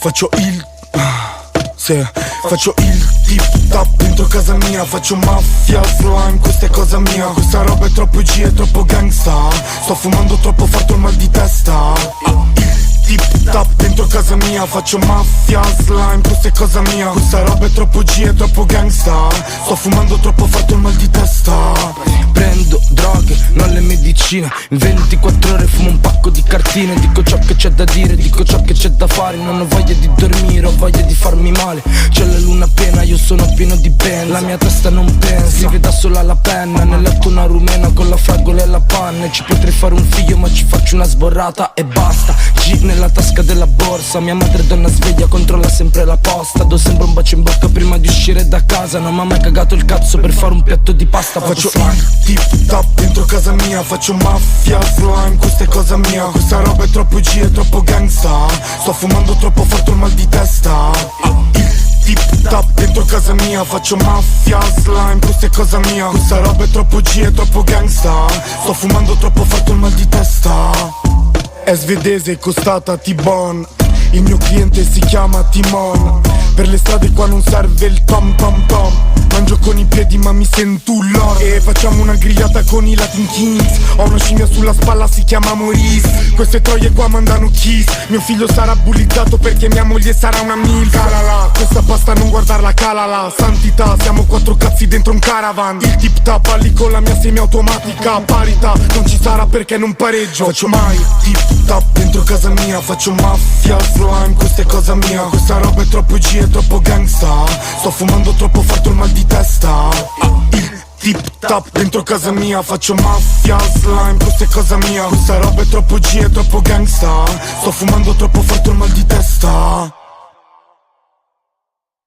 Faccio il faccio il tip tap dentro casa mia. Faccio mafia, slime, questa è cosa mia. Questa roba è troppo G, è troppo gangsta. Sto fumando troppo, ho fatto il mal di testa. Tip tap dentro casa mia. Faccio mafia, slime, questa è cosa mia. Questa roba è troppo G, è troppo gangsta. Sto fumando troppo, ho fatto il mal di testa. Prendo droghe, non le medicine. In 24 ore fumo un pacco di cartine. Dico ciò che c'è da dire, dico ciò che c'è da fare. Non ho voglia di dormire, ho voglia di farmi male. C'è la luna piena, io sono pieno di benza. La mia testa non pensa, si veda solo alla penna. Nel letto una rumena con la fragola e la panna. E ci potrei fare un figlio ma ci faccio una sborrata e basta. G nella tasca della borsa. Mia madre donna sveglia, controlla sempre la posta. Do sempre un bacio in bocca prima di uscire da casa. Non m'ha mai cagato il cazzo per fare un piatto di pasta. Faccio tip tap dentro casa mia. Faccio mafia, slime, questa è cosa mia. Questa roba è troppo G, è troppo gangsta. Sto fumando troppo, ho fatto il mal di testa. Tip tap dentro casa mia. Faccio mafia, slime, questa è cosa mia. Questa roba è troppo G, è troppo gangsta. Sto fumando troppo, ho fatto il mal di testa. È svedese, è costata T-Bon. Il mio cliente si chiama Timon. Per le strade qua non serve il tom tom tom. Mangio con i piedi ma mi sento un lord. E facciamo una grigliata con i Latin Kings. Ho una scimmia sulla spalla, si chiama Maurice. Queste troie qua mandano kiss. Mio figlio sarà bullizzato perché mia moglie sarà una milf. Calala, questa pasta non guardarla, calala. Santità, siamo quattro cazzi dentro un caravan. Il tip tap lì con la mia semiautomatica. Parità, non ci sarà perché non pareggio. Faccio mai tip tap dentro casa mia. Faccio mafia, slime, questa è cosa mia. Questa roba è troppo G, è troppo gangsta. Sto fumando troppo, ho fatto il mal di testa. Il tip tap dentro casa mia. Faccio mafia, slime, questa è cosa mia. Questa roba è troppo G, è troppo gangsta. Sto fumando troppo, ho fatto il mal di testa.